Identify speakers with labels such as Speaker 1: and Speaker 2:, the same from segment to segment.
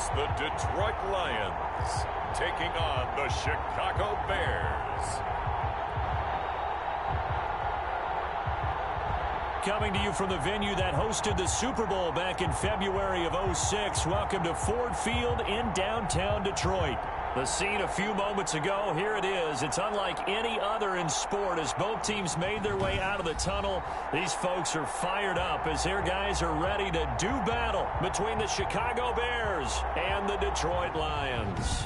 Speaker 1: It's the Detroit Lions taking on the Chicago Bears.
Speaker 2: Coming to you from the venue that hosted the Super Bowl back in February of '06. Welcome to Ford Field in downtown Detroit. The scene a few moments ago, here it is. It's unlike any other in sport as both teams made their way out of the tunnel. These folks are fired up as their guys are ready to do battle between the Chicago Bears and the Detroit Lions.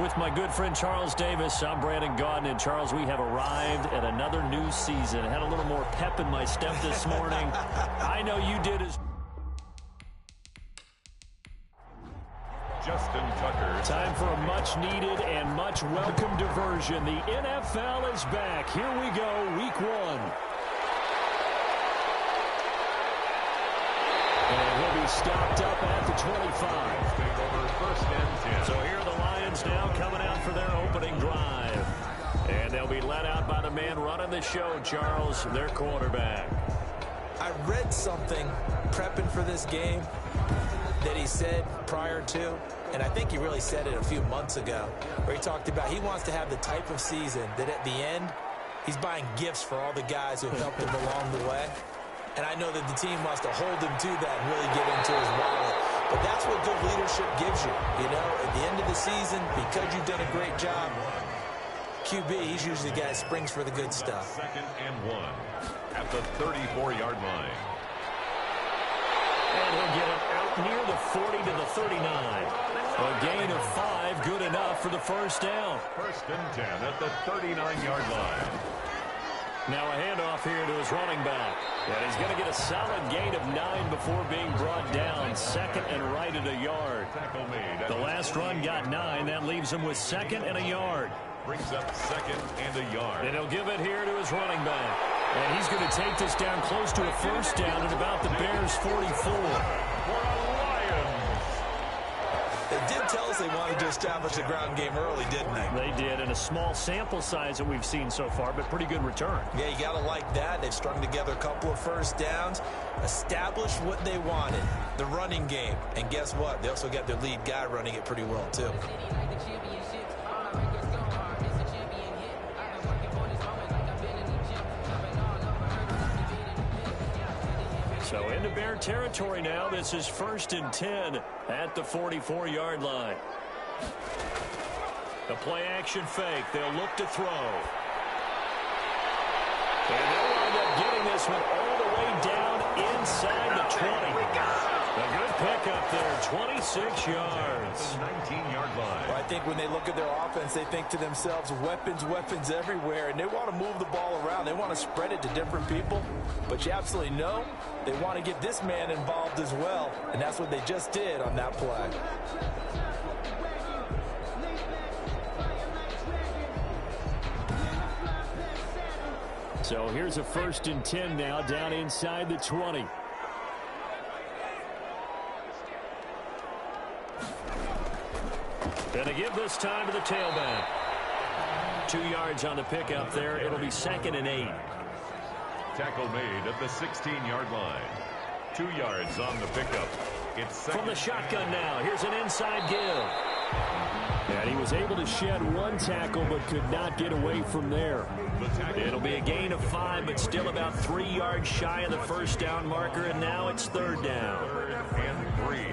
Speaker 2: With my good friend Charles Davis, I'm Brandon Gaudin. And Charles, we have arrived at another new season. Had a little more pep in my step this morning. I know you did as
Speaker 1: Justin Tucker.
Speaker 2: Time for a much-needed and much-welcome diversion. The NFL is back. Here we go, Week 1. And he'll be stopped up at the 25.
Speaker 1: Take over first and 10.
Speaker 2: So here are the Lions now coming out for their opening drive. And they'll be led out by the man running the show, Charles, their quarterback.
Speaker 3: I read something prepping for this game that he said prior to, and I think he really said it a few months ago, where he talked about he wants to have the type of season that at the end, he's buying gifts for all the guys who have helped him along the way. And I know that the team wants to hold him to that and really get into his wallet. But that's what good leadership gives you. You know, at the end of the season, because you've done a great job, QB, he's usually the guy that springs for the good stuff.
Speaker 1: Second and 1 at the 34-yard line.
Speaker 2: And he'll get it out near the 40 to the 39. A gain of 5, good enough for the first down.
Speaker 1: First and 10 at the 39-yard line.
Speaker 2: Now a handoff here to his running back. And he's going to get a solid gain of 9 before being brought down. Second and right at a yard.
Speaker 1: Tackle made.
Speaker 2: The last run got 9. That leaves him with second and a yard.
Speaker 1: Brings up second and a yard.
Speaker 2: And he'll give it here to his running back. And he's going to take this down close to a first down at about the Bears' 44.
Speaker 1: For a Lions.
Speaker 3: They did tell us they wanted to establish the ground game early, didn't they?
Speaker 2: They did, in a small sample size that we've seen so far, but pretty good return.
Speaker 3: Yeah, you got to like that. They've strung together a couple of first downs, established what they wanted, the running game. And guess what? They also got their lead guy running it pretty well, too.
Speaker 2: So into Bear territory now. This is first and 10 at the 44-yard line. The play-action fake. They'll look to throw. And they'll wind up getting this one all the way down inside the 20. A good pickup there, 26 yards.
Speaker 1: 19-yard line.
Speaker 3: Well, I think when they look at their offense, they think to themselves, weapons, weapons everywhere, and they want to move the ball around. They want to spread it to different people, but you absolutely know they want to get this man involved as well, and that's what they just did on that play.
Speaker 2: So here's a first and 10 now down inside the 20. And they give this time to the tailback. 2 yards on the pickup there. It'll be second and 8.
Speaker 1: Tackle made at the 16-yard line. 2 yards on the pickup. It's second.
Speaker 2: From the shotgun now. Here's an inside give. And he was able to shed one tackle but could not get away from there. It'll be a gain of 5, but still about 3 yards shy of the first down marker, and now it's third down.
Speaker 1: Third and 3.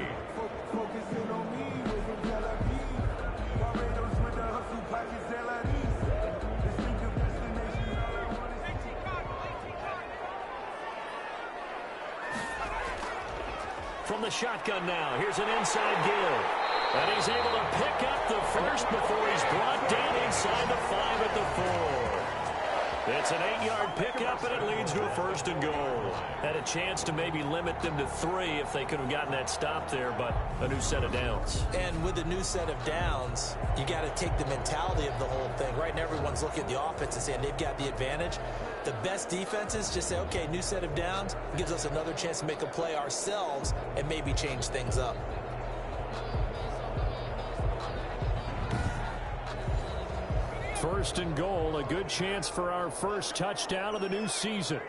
Speaker 2: From the shotgun now, here's an inside give. And he's able to pick up the first before he's brought down inside the 5 at the 4. It's an 8-yard pickup, and it leads to a first and goal. Had a chance to maybe limit them to 3 if they could have gotten that stop there, but a new set of downs.
Speaker 3: And with a new set of downs, you got to take the mentality of the whole thing. Right now, everyone's looking at the offense and saying they've got the advantage. The best defenses just say, okay, new set of downs, gives us another chance to make a play ourselves and maybe change things up.
Speaker 2: First and goal, a good chance for our first touchdown of the new season.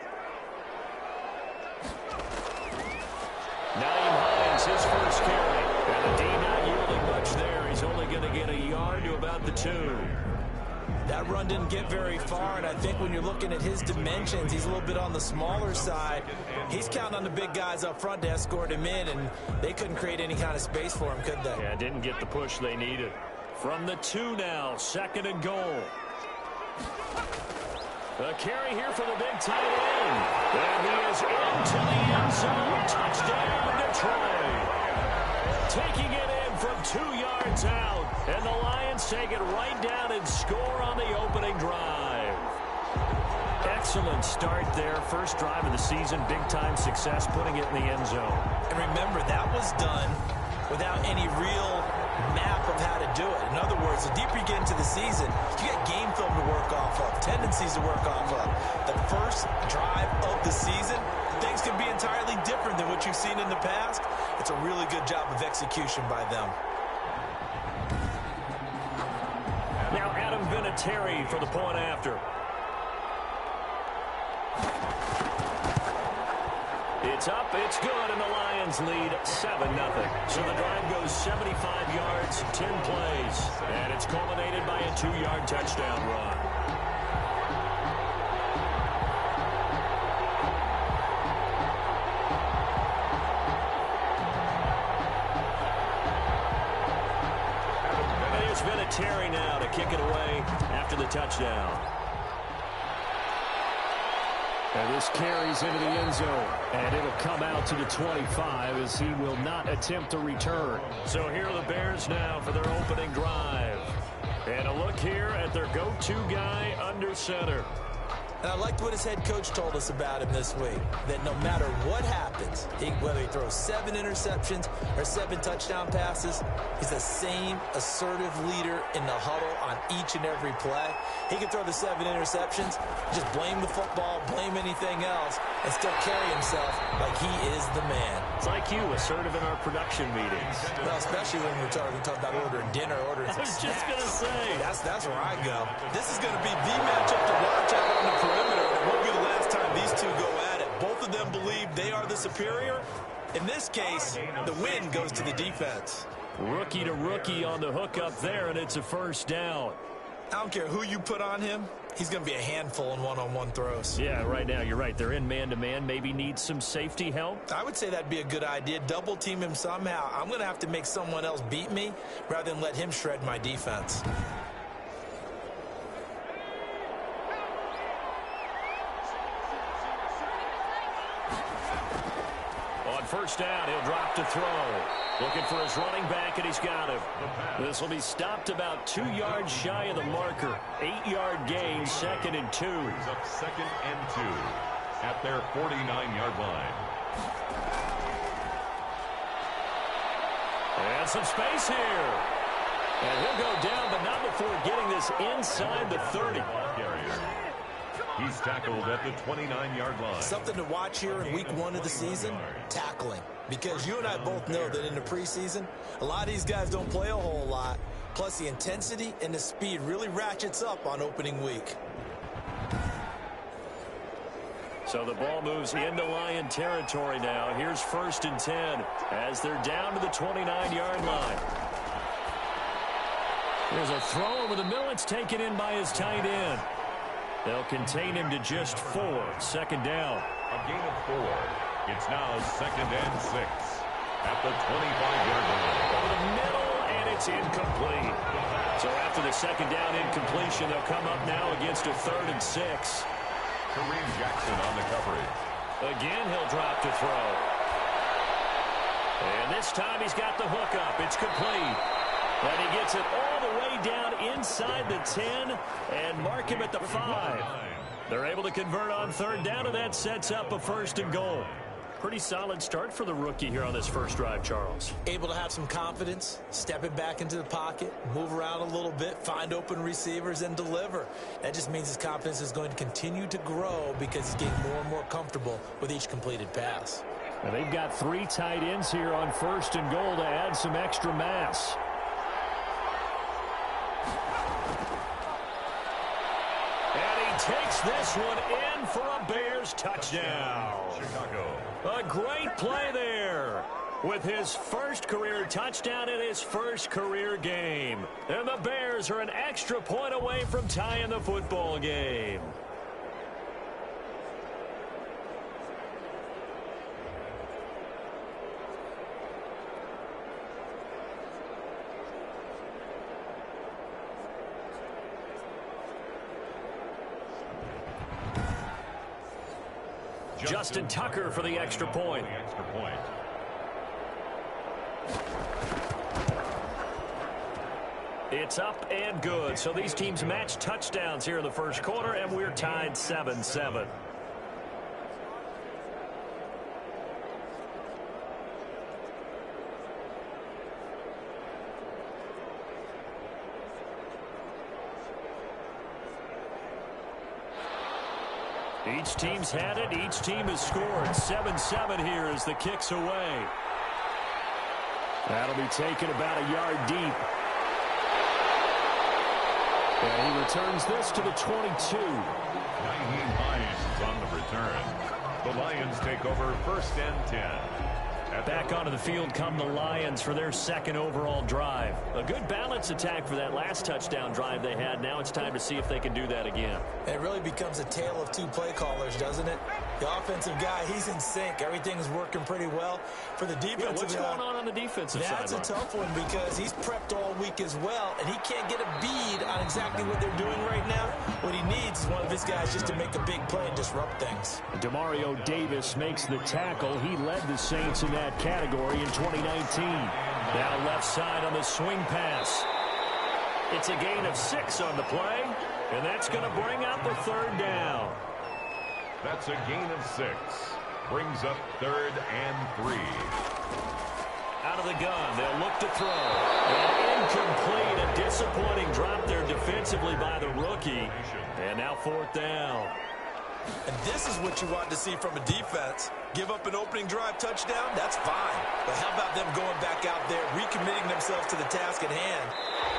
Speaker 2: Naeem Hines, his first carry. And the D not yielding much there. He's only going to get a yard to about the 2.
Speaker 3: That run didn't get very far, and I think when you're looking at his dimensions, he's a little bit on the smaller side. He's counting on the big guys up front to escort him in, and they couldn't create any kind of space for him, could they?
Speaker 2: Yeah, didn't get the push they needed. From the 2 now, second and goal. A carry here for the big tight end. And he is into the end zone. Touchdown, Detroit. Taking it in from 2 yards out. And the Lions take it right down and score on the opening drive. Excellent start there. First drive of the season. Big-time success putting it in the end zone.
Speaker 3: And remember, that was done without any real map of how to do it. In other words, the deeper you get into the season, you get game film to work off of, tendencies to work off of. The first drive of the season, things can be entirely different than what you've seen in the past. It's a really good job of execution by them.
Speaker 2: Now Adam Vinatieri for the point after. It's up, it's good, and the Lions lead 7-0. So the drive goes 75 yards, 10 plays, and it's culminated by a 2-yard touchdown run. And here's Vinatieri now to kick it away after the touchdown. And this carries into the end zone. And it'll come out to the 25 as he will not attempt a return. So here are the Bears now for their opening drive. And a look here at their go-to guy under center.
Speaker 3: And I liked what his head coach told us about him this week, that no matter what happens, whether he throws 7 interceptions or 7 touchdown passes, he's the same assertive leader in the huddle on each and every play. He can throw the 7 interceptions, just blame the football, blame anything else, and still carry himself like he is the man.
Speaker 2: It's like you, assertive in our production meetings.
Speaker 3: Well, especially when we're talking about ordering dinner, ordering some
Speaker 2: I was
Speaker 3: snacks.
Speaker 2: just going to say.
Speaker 3: That's where I go. This is going to be the matchup to watch out on the perimeter. It won't be the last time these two go at it. Both of them believe they are the superior. In this case, the win goes to the defense.
Speaker 2: Rookie to rookie on the hookup there, and it's a first down.
Speaker 3: I don't care who you put on him. He's going to be a handful in one-on-one throws.
Speaker 2: Yeah, right now, you're right. They're in man-to-man. Maybe need some safety help.
Speaker 3: I would say that'd be a good idea. Double team him somehow. I'm going to have to make someone else beat me rather than let him shred my defense.
Speaker 2: On first down, he'll drop to throw. Looking for his running back, and he's got him. This will be stopped about 2 yards shy of the marker. 8-yard gain, 2nd and 2.
Speaker 1: Brings up 2nd and 2 at their 49-yard line.
Speaker 2: And some space here. And he'll go down, but not before getting this inside the 30.
Speaker 1: He's tackled at the 29-yard line.
Speaker 3: Something to watch here in week 1 of the season, tackling. Because you and I both know that in the preseason, a lot of these guys don't play a whole lot. Plus, the intensity and the speed really ratchets up on opening week.
Speaker 2: So the ball moves into Lion territory now. Here's 1st and 10 as they're down to the 29-yard line. There's a throw over the middle. It's taken in by his tight end. They'll contain him to just 4. 2nd down.
Speaker 1: A gain of 4. It's now 2nd and 6 at the 25-yard line.
Speaker 2: Over the middle, and it's incomplete. So after the 2nd down incompletion, they'll come up now against a 3rd and 6.
Speaker 1: Kareem Jackson on the coverage.
Speaker 2: Again, he'll drop to throw. And this time he's got the hook up. It's complete. And he gets it all the way down inside the 10 and mark him at the 5. They're able to convert on 3rd down, and that sets up a 1st and goal. Pretty solid start for the rookie here on this first drive, Charles.
Speaker 3: Able to have some confidence, stepping back into the pocket, move around a little bit, find open receivers, and deliver. That just means his confidence is going to continue to grow because he's getting more and more comfortable with each completed pass.
Speaker 2: Now they've got 3 tight ends here on 1st and goal to add some extra mass. takes this one in for a Bears touchdown.
Speaker 1: Chicago.
Speaker 2: A great play there with his first career touchdown in his first career game. And the Bears are an extra point away from tying the football game. Justin Tucker for the extra point. It's up and good. So these teams match touchdowns here in the first quarter, and we're tied 7-7. Each team's had it. Each team has scored. 7-7 here as the kick's away. That'll be taken about a yard deep. And he returns this to the 22.
Speaker 1: Naheem Hines on the return. The Lions take over 1st and 10.
Speaker 2: Back onto the field come the Lions for their second overall drive. A good balance attack for that last touchdown drive they had. Now it's time to see if they can do that again.
Speaker 3: It really becomes a tale of two play callers, doesn't it? The offensive guy, he's in sync. Everything's working pretty well. For the defensive
Speaker 2: what's going on the defensive side?
Speaker 3: That's a tough one because he's prepped all week as well, and he can't get a bead on exactly what they're doing right now. What he needs is one of his guys just to make a big play and disrupt things.
Speaker 2: Demario Davis makes the tackle. He led the Saints in that category in 2019. Now left side on the swing pass. It's a gain of 6 on the play, and that's going to bring out the 3rd down.
Speaker 1: That's a gain of 6. Brings up 3rd and 3.
Speaker 2: Out of the gun, they'll look to throw. And incomplete, a disappointing drop there defensively by the rookie. And now 4th down.
Speaker 3: And this is what you want to see from a defense. Give up an opening drive touchdown, that's fine. But how about them going back out there, recommitting themselves to the task at hand,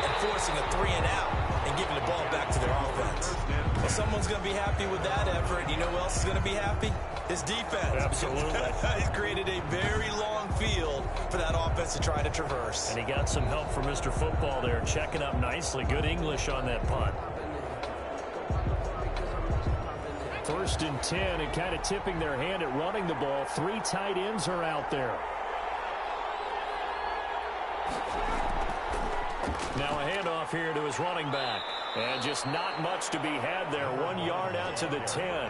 Speaker 3: and forcing a 3 and out, and giving the ball back to their offense. Well, someone's going to be happy with that effort. You know who else is going to be happy? His defense.
Speaker 2: Absolutely.
Speaker 3: He's created a very long field for that offense to try to traverse.
Speaker 2: And he got some help from Mr. Football there, checking up nicely. Good English on that punt. 1st and 10, and kind of tipping their hand at running the ball. 3 tight ends are out there. Now a handoff here to his running back. And just not much to be had there. 1 yard out to the 10.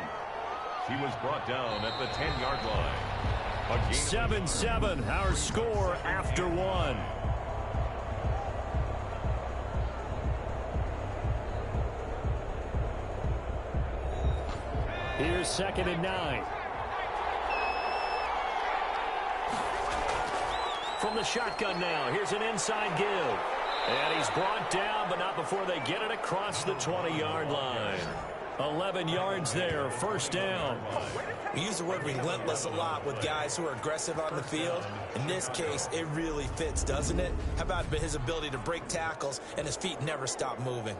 Speaker 1: He was brought down at the 10-yard line.
Speaker 2: 7-7, our score after 1. Here's 2nd and 9. From the shotgun now, here's an inside give. And he's brought down, but not before they get it across the 20-yard line. 11 yards there, 1st down.
Speaker 3: We use the word relentless a lot with guys who are aggressive on the field. In this case, it really fits, doesn't it? How about his ability to break tackles and his feet never stop moving?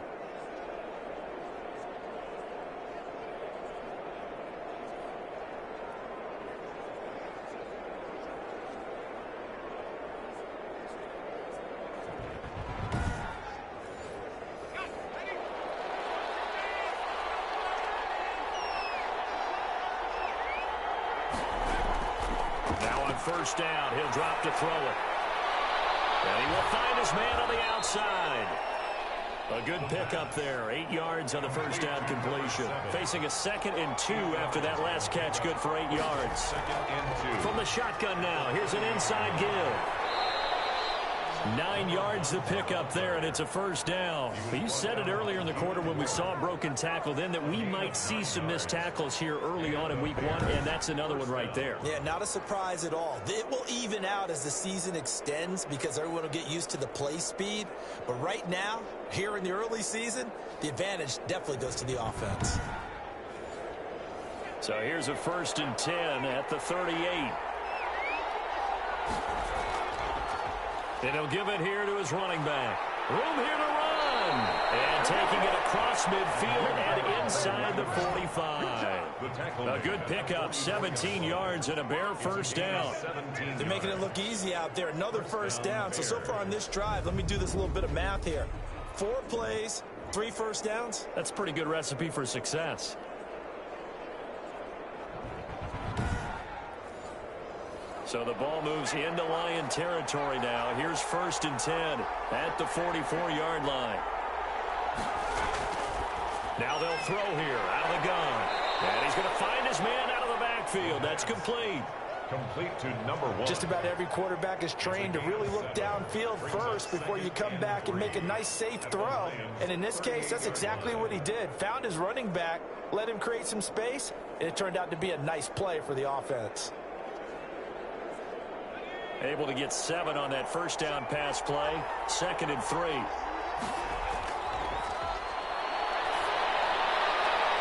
Speaker 2: First down, he'll drop to throw it. And he will find his man on the outside. A good pickup there. 8 yards on the first down completion. Facing a 2nd and 2 after that last catch. Good for 8 yards.
Speaker 1: 2nd and 2.
Speaker 2: From the shotgun now, here's an inside give. 9 yards the pickup there, and it's a 1st down. But you said it earlier in the quarter when we saw a broken tackle then that we might see some missed tackles here early on in week 1, and that's another one right there.
Speaker 3: Yeah, not a surprise at all. It will even out as the season extends because everyone will get used to the play speed. But right now, here in the early season, the advantage definitely goes to the offense.
Speaker 2: So here's a 1st and 10 at the 38. And he'll give it here to his running back. Room here to run. run. And taking it across midfield and inside the 45. A good pickup, 17 yards and a bare first down.
Speaker 3: They're making it look easy out there. Another first down. So far on this drive, let me do this little bit of math here. 4 plays, 3 first downs.
Speaker 2: That's a pretty good recipe for success. So the ball moves into Lion territory now. Here's 1st and 10 at the 44-yard line. Now they'll throw here out of the gun. And he's going to find his man out of the backfield. That's complete.
Speaker 1: Complete to number 1.
Speaker 3: Just about every quarterback is trained to really look downfield first before you come back and make a nice, safe throw. And in this case, that's exactly what he did. Found his running back, let him create some space, and it turned out to be a nice play for the offense.
Speaker 2: Able to get 7 on that first down pass play. 2nd and 3.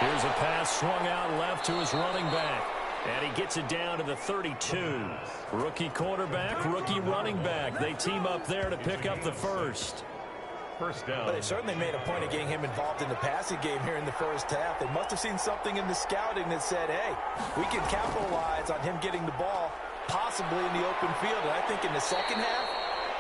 Speaker 2: Here's a pass swung out left to his running back. And he gets it down to the 32. Rookie quarterback, rookie running back. They team up there to pick up the first.
Speaker 1: First down.
Speaker 3: But they certainly made a point of getting him involved in the passing game here in the first half. They must have seen something in the scouting that said, hey, we can capitalize on him getting the ball possibly in the open field. And I think in the second half,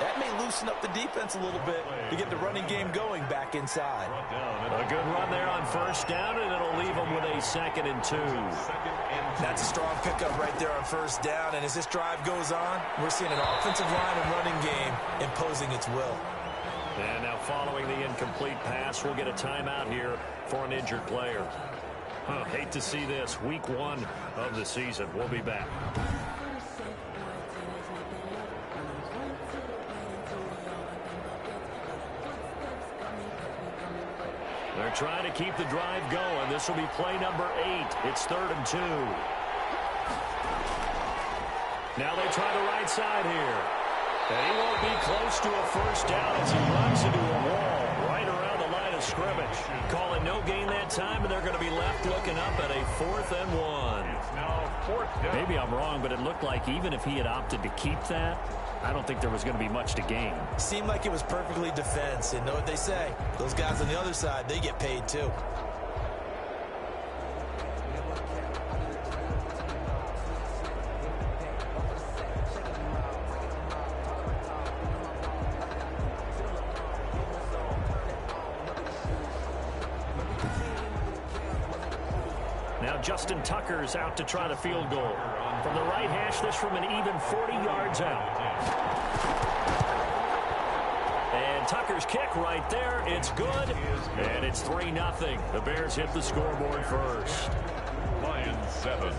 Speaker 3: that may loosen up the defense a little bit to get the running game going back inside.
Speaker 2: A good run there on first down, and it'll leave them with a 2nd and 2.
Speaker 3: That's a strong pickup right there on first down. And as this drive goes on, we're seeing an offensive line and running game imposing its will.
Speaker 2: And now following the incomplete pass, we'll get a timeout here for an injured player. Hate to see this. Week 1 of the season. We'll be back. They're trying to keep the drive going. This will be play number 8. It's 3rd and 2. Now they try the right side here. And he won't be close to a first down as he runs into a wall right around the line of scrimmage. Calling no gain that time, and they're going to be left looking up at a 4th and 1.
Speaker 1: Now 4th down.
Speaker 2: Maybe I'm wrong, but it looked like even if he had opted to keep that, I don't think there was going to be much to gain.
Speaker 3: Seemed like it was perfectly defense. And know what they say? Those guys on the other side, they get paid too.
Speaker 2: Now Justin Tucker's out to try the field goal. From the right hash, this from an even 40 yards out. And Tucker's kick right there. It's good. And it's 3-0. The Bears hit the scoreboard first.
Speaker 1: Lions 7.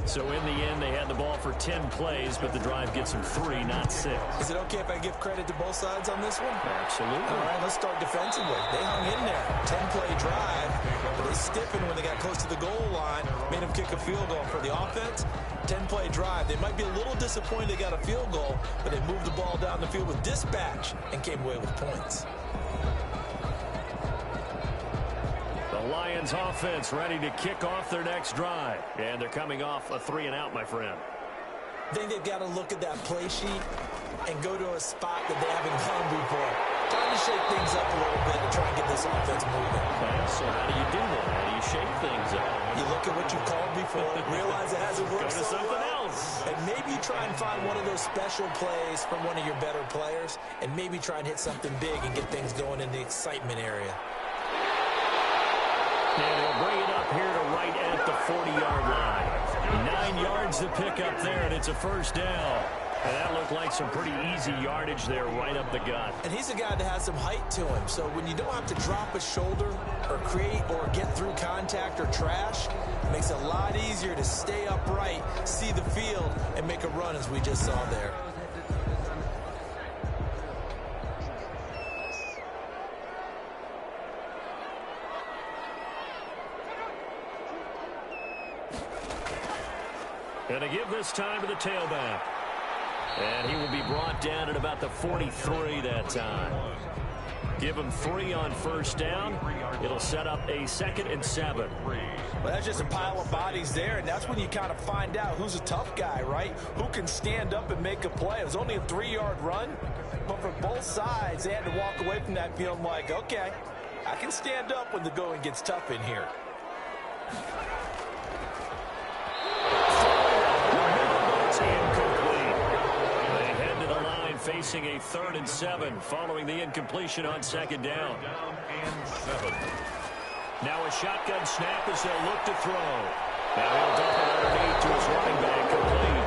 Speaker 2: So in the end, they had the ball for 10 plays, but the drive gets them 3, not 6.
Speaker 3: Is it okay if I give credit to both sides on this one?
Speaker 2: Absolutely.
Speaker 3: All right, let's start defensively. They hung in there. 10-play drive, but they stiffened when they got close to the goal line, made them kick a field goal. For the offense, 10-play drive. They might be a little disappointed they got a field goal, but they moved the ball down the field with dispatch and came away with points.
Speaker 2: The Lions offense ready to kick off their next drive. And they're coming off a 3-and-out, my friend.
Speaker 3: I think they've got to look at that play sheet and go to a spot that they haven't gone before. Time to shake things up a little bit and try and get this offense moving.
Speaker 2: Okay, so how do you do that? How do you shake things up?
Speaker 3: You look at what you called before, realize it hasn't worked
Speaker 2: Go to something else.
Speaker 3: and maybe try and find one of those special plays from one of your better players, and maybe try and hit something big and get things going in the excitement area.
Speaker 2: And he'll bring it up here to right at the 40-yard line. 9 yards to pick up there, and it's a first down. And that looked like some pretty easy yardage there right up the gut.
Speaker 3: And he's a guy that has some height to him, so when you don't have to drop a shoulder or create or get through contact or trash, it makes it a lot easier to stay upright, see the field, and make a run as we just saw there.
Speaker 2: And to give this time to the tailback. And he will be brought down at about the 43 that time. Give him 3 on first down. It'll set up a 2nd and 7.
Speaker 3: Well, that's just a pile of bodies there, and that's when you kind of find out who's a tough guy, right? Who can stand up and make a play. It was only a 3-yard run, but for both sides, they had to walk away from that feeling like, okay, I can stand up when the going gets tough in here.
Speaker 2: It's incomplete. They head to the line facing a 3rd and 7 following the incompletion on 2nd down.
Speaker 1: Down and 7.
Speaker 2: Now a shotgun snap as they'll look to throw. Now he'll dump it underneath to his running back, complete.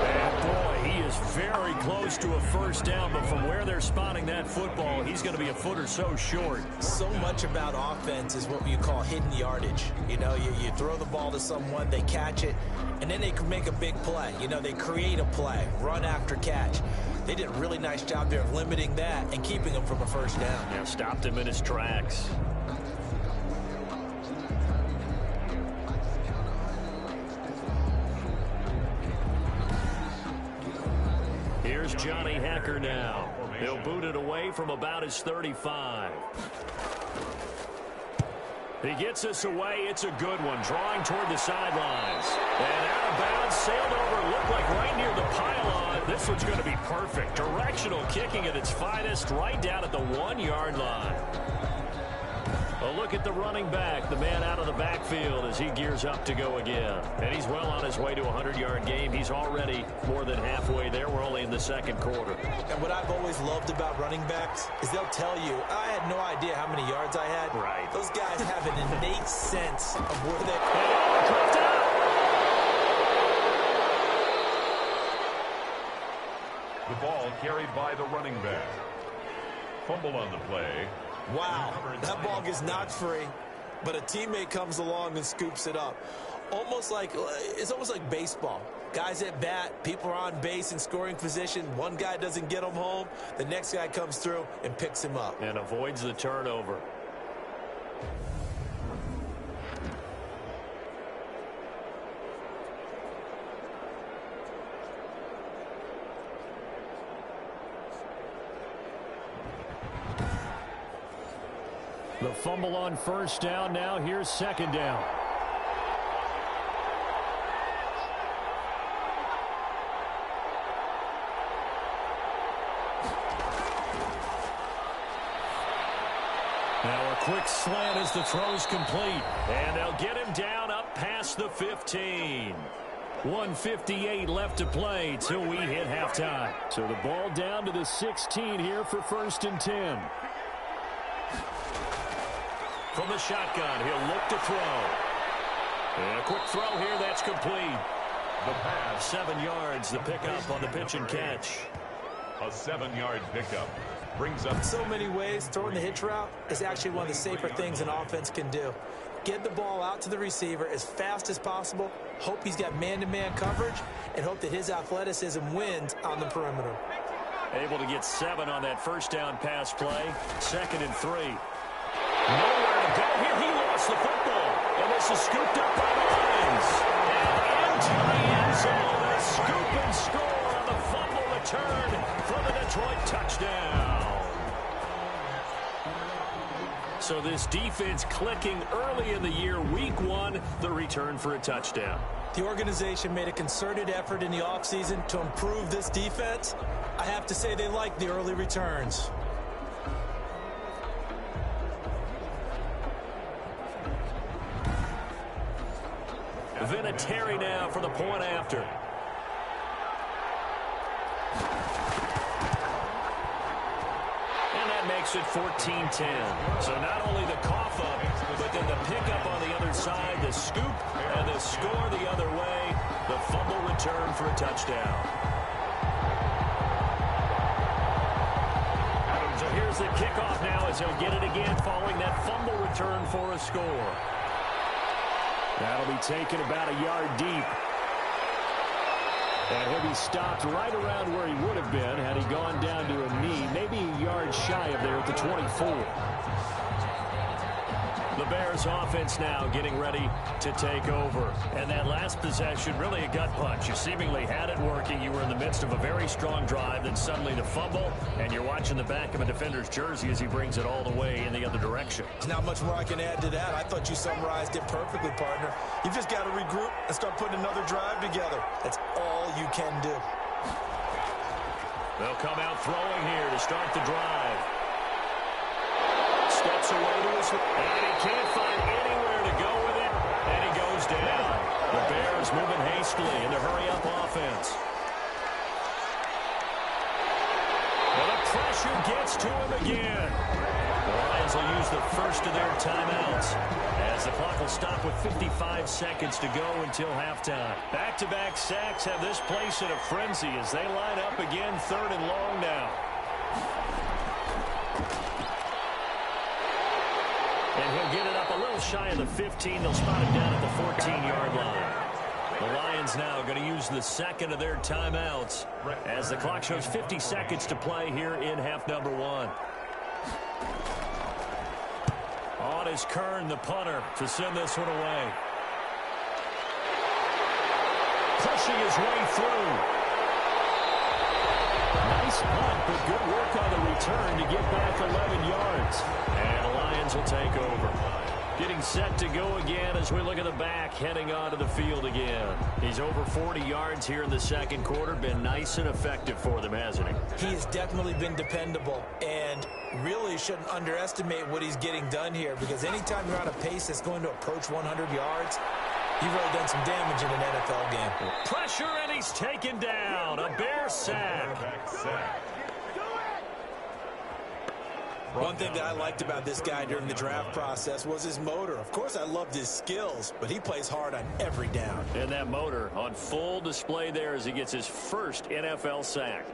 Speaker 2: And boy, he is very close to a first down, but from where they're spotting that football, he's going to be a foot or so short.
Speaker 3: So much about offense is what you call hidden yardage. You know, you throw the ball to someone, they catch it, and then they can make a big play. You know, they create a play, run after catch. They did a really nice job there of limiting that and keeping him from a first down.
Speaker 2: Yeah, stopped him in his tracks. Here's Johnny Hacker now. He'll boot it away from about his 35. He gets us away. It's a good one. Drawing toward the sidelines. And out of bounds, sailed over, looked like right near the pylon. This one's going to be perfect. Directional kicking at its finest, right down at the 1-yard line. A look at the running back, the man out of the backfield as he gears up to go again. And he's well on his way to a 100-yard game. He's already more than halfway there. We're only in the 2nd quarter.
Speaker 3: And what I've always loved about running backs is they'll tell you, I had no idea how many yards I had.
Speaker 2: Right.
Speaker 3: Those guys have an innate sense of where they
Speaker 1: The ball carried by the running back. Fumble on the play.
Speaker 3: Wow, that ball gets knocked free, but a teammate comes along and scoops it up. It's almost like baseball. Guys at bat, people are on base in scoring position. One guy doesn't get him home. The next guy comes through and picks him up.
Speaker 2: And avoids the turnover. The fumble on first down. Now here's 2nd down. Now a quick slant as the throw's complete. And they'll get him down up past the 15. 1:58 left to play till we hit halftime. So the ball down to the 16 here for 1st and 10. From the shotgun, he'll look to throw. And a quick throw here, that's complete.
Speaker 1: The pass.
Speaker 2: 7 yards, the pickup on the pitch and catch.
Speaker 1: A 7-yard pickup. Brings up.
Speaker 3: So many ways, throwing the hitch route is actually one of the safer things an offense can do. Get the ball out to the receiver as fast as possible, hope he's got man-to-man coverage, and hope that his athleticism wins on the perimeter.
Speaker 2: Able to get 7 on that first down pass play. 2nd and 3. Nowhere to go here. He lost the football. And this is scooped up by the Lions. And into the end zone. A scoop and score on the fumble return for the Detroit touchdown. So this defense clicking early in the year. Week 1, the return for a touchdown.
Speaker 3: The organization made a concerted effort in the offseason to improve this defense. I have to say they like the early returns.
Speaker 2: Vinatieri now for the point after. And that makes it 14-10. So not only the cough up, but then the pickup on the other side, the scoop, and the score the other way. The fumble return for a touchdown. So here's the kickoff now as he'll get it again following that fumble return for a score. That'll be taken about a yard deep. And he'll be stopped right around where he would have been had he gone down to a knee, maybe a yard shy of there at the 24. The Bears offense now getting ready to take over. And that last possession, really a gut punch. You seemingly had it working. You were in the the midst of a very strong drive, then suddenly the fumble, and you're watching the back of a defender's jersey as he brings it all the way in the other direction.
Speaker 3: There's not much more I can add to that. I thought you summarized it perfectly, partner. You've just got to regroup and start putting another drive together. That's all you can do.
Speaker 2: They'll come out throwing here to start the drive. Steps away to his... And he can't find anywhere to go with it, and he goes down. The Bears moving hastily in the hurry-up offense. Well, the pressure gets to him again. The Lions will use the first of their timeouts as the clock will stop with 55 seconds to go until halftime. Back-to-back sacks have this place in a frenzy as they line up again, 3rd and long now. And he'll get it up a little shy of the 15. They'll spot him down at the 14-yard line. The Lions now going to use the second of their timeouts as the clock shows 50 seconds to play here in half number 1. On is Kern, the punter, to send this one away. Pushing his way through. Nice punt, but good work on the return to get back 11 yards. And the Lions will take over. Getting set to go again as we look at the back, heading onto the field again. He's over 40 yards here in the second quarter. Been nice and effective for them, hasn't he?
Speaker 3: He has definitely been dependable, and really shouldn't underestimate what he's getting done here, because anytime you're on a pace that's going to approach 100 yards, you've really done some damage in an NFL game.
Speaker 2: Pressure, and he's taken down. A Bear sack.
Speaker 3: One thing that I liked about this guy during the draft process was his motor. Of course, I loved his skills, but he plays hard on every down.
Speaker 2: And that motor on full display there as he gets his first NFL sack.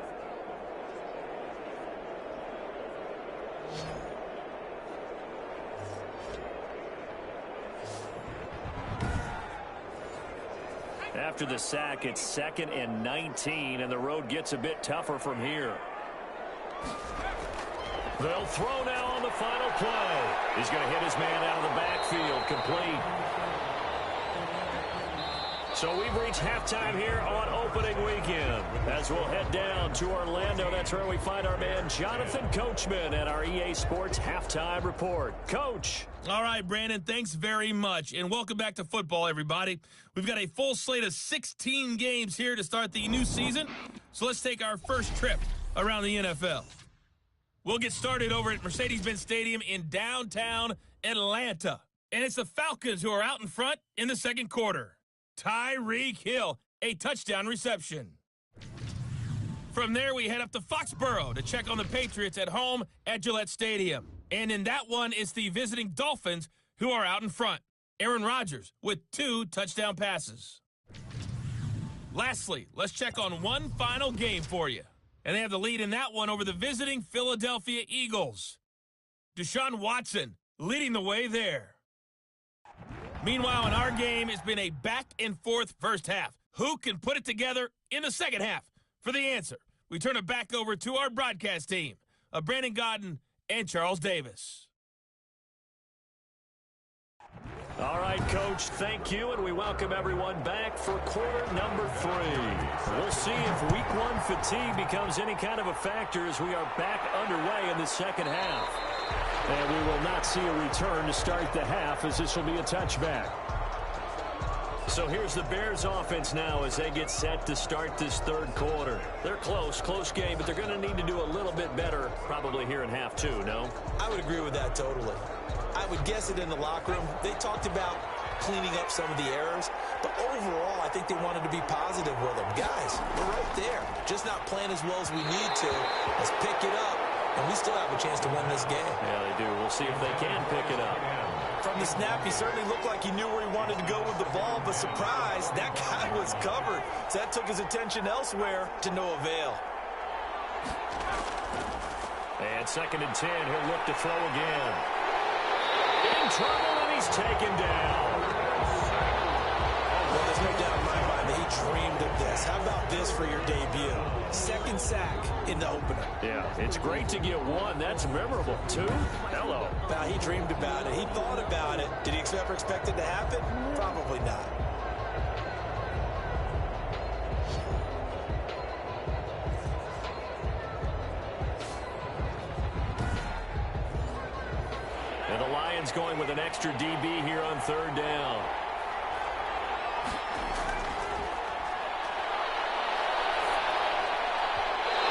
Speaker 2: After the sack, it's 2nd and 19, and the road gets a bit tougher from here. They'll throw now on the final play. He's going to hit his man out of the backfield, complete. So we've reached halftime here on opening weekend. As we'll head down to Orlando, that's where we find our man Jonathan Coachman at our EA Sports Halftime Report. Coach.
Speaker 4: All right, Brandon, thanks very much, and welcome back to football, everybody. We've got a full slate of 16 games here to start the new season, so let's take our first trip around the NFL. We'll get started over at Mercedes-Benz Stadium in downtown Atlanta. And it's the Falcons who are out in front in the second quarter. Tyreek Hill, a touchdown reception. From there, we head up to Foxborough to check on the Patriots at home at Gillette Stadium. And in that one, it's the visiting Dolphins who are out in front. Aaron Rodgers with 2 touchdown passes. Lastly, let's check on one final game for you. And they have the lead in that one over the visiting Philadelphia Eagles. Deshaun Watson leading the way there. Meanwhile, in our game, it's been a back-and-forth first half. Who can put it together in the second half? For the answer, we turn it back over to our broadcast team of Brandon Godden and Charles Davis.
Speaker 2: All right, Coach, thank you, and we welcome everyone back for quarter number 3. We'll see if week 1 fatigue becomes any kind of a factor as we are back underway in the second half. And we will not see a return to start the half as this will be a touchback. So here's the Bears offense now as they get set to start this third quarter. They're close game, but they're going to need to do a little bit better probably here in half 2, no?
Speaker 3: I would agree with that totally. I would guess it in the locker room. They talked about cleaning up some of the errors, but overall, I think they wanted to be positive with them. Guys, we're right there. Just not playing as well as we need to. Let's pick it up, and we still have a chance to win this game.
Speaker 2: Yeah, they do. We'll see if they can pick it up.
Speaker 3: From the snap, he certainly looked like he knew where he wanted to go with the ball, but surprise, that guy was covered. So that took his attention elsewhere to no avail.
Speaker 2: And 2nd and 10, he'll look to throw again. In trouble, and he's taken down.
Speaker 3: Well, there's no doubt in my mind that he dreamed of this. How about this for your debut? 2nd sack in the opener.
Speaker 2: Yeah, it's great to get 1. That's memorable. 2? Hello.
Speaker 3: Now, he dreamed about it. He thought about it. Did he ever expect it to happen? Probably not.
Speaker 2: Lions going with an extra DB here on third down.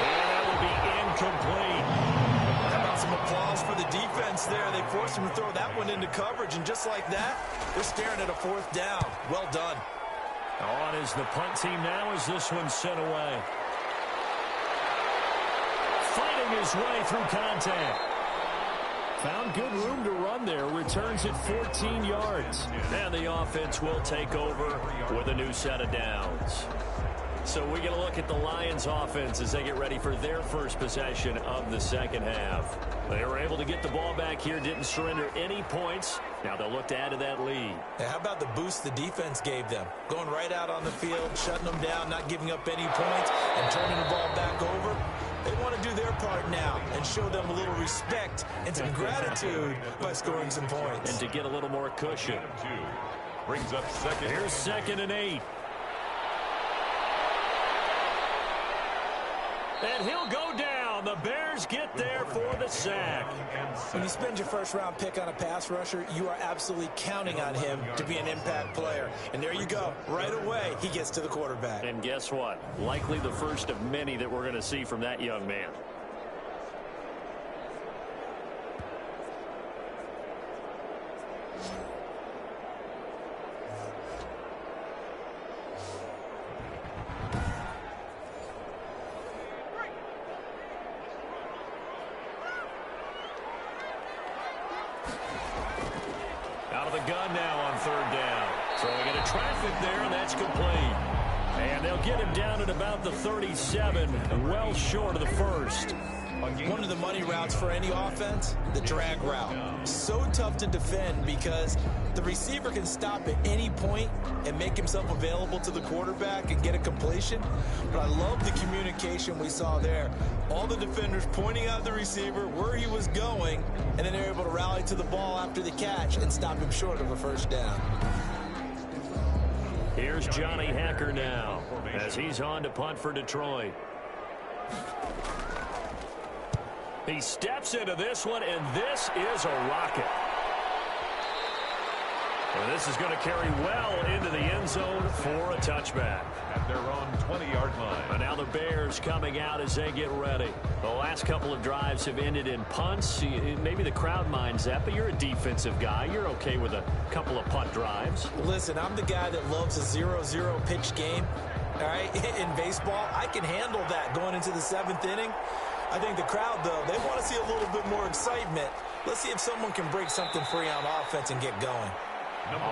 Speaker 2: And that will be incomplete.
Speaker 3: How about some applause for the defense there? They forced him to throw that one into coverage, and just like that, they're staring at a fourth down. Well done.
Speaker 2: On is the punt team now as this one's sent away. Fighting his way through contact. Found good room to run there. Returns at 14 yards. And the offense will take over with a new set of downs. So we get a look at the Lions offense as they get ready for their first possession of the second half. They were able to get the ball back here, didn't surrender any points. Now they'll look to add to that lead.
Speaker 3: Now, how about the boost the defense gave them? Going right out on the field, shutting them down, not giving up any points, and turning the ball back over. They want to do their part now and show them a little respect and some gratitude by scoring some points.
Speaker 2: And to get a little more cushion.
Speaker 1: Brings up second.
Speaker 2: Here's 2nd and 8. And he'll go down. The Bears get there for the sack.
Speaker 3: When you spend your first-round pick on a pass rusher, you are absolutely counting on him to be an impact player. And there you go. Right away, he gets to the quarterback.
Speaker 2: And guess what? Likely the first of many that we're going to see from that young man. Out of the gun now on third down. Throwing into traffic there, and that's complete. And they'll get him down at about the 37, well short of the first.
Speaker 3: One of the money routes for any offense, the drag route. So tough to defend because the receiver can stop at any point and make himself available to the quarterback and get a completion. But I love the communication we saw there. All the defenders pointing out the receiver, where he was going, and then they're able to rally to the ball after the catch and stop him short of a first down.
Speaker 2: Here's Johnny Hacker now as he's on to punt for Detroit. He steps into this one, and this is a rocket. And this is going to carry well into the end zone for a touchback.
Speaker 1: At their own 20-yard line.
Speaker 2: And now the Bears coming out as they get ready. The last couple of drives have ended in punts. Maybe the crowd minds that, but you're a defensive guy. You're okay with a couple of punt drives.
Speaker 3: Listen, I'm the guy that loves a 0-0 pitch game. All right, in baseball, I can handle that going into the 7th inning. I think the crowd, though, they want to see a little bit more excitement. Let's see if someone can break something free on offense and get going.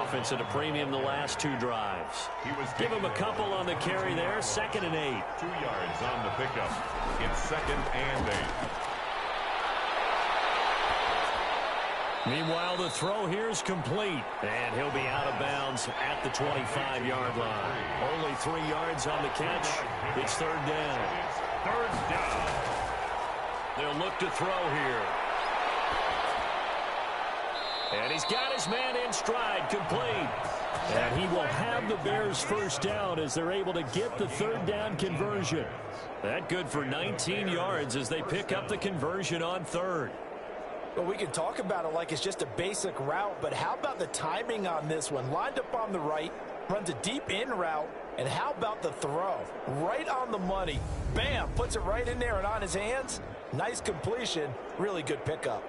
Speaker 2: Offense at a premium the last 2 drives. Give him a couple on the carry there. 2nd and 8.
Speaker 1: 2 yards on the pickup. It's 2nd and 8.
Speaker 2: Meanwhile, the throw here is complete. And he'll be out of bounds at the 25-yard line. Only 3 yards on the catch. It's 3rd down.
Speaker 1: Third down.
Speaker 2: They'll look to throw here. And he's got his man in stride, complete. And he will have the Bears first down as they're able to get the 3rd down conversion. That good for 19 yards as they pick up the conversion on 3rd.
Speaker 3: Well, we can talk about it like it's just a basic route, but how about the timing on this one? Lined up on the right, runs a deep in route, and how about the throw? Right on the money. Bam, puts it right in there and on his hands. Nice completion, really good pickup.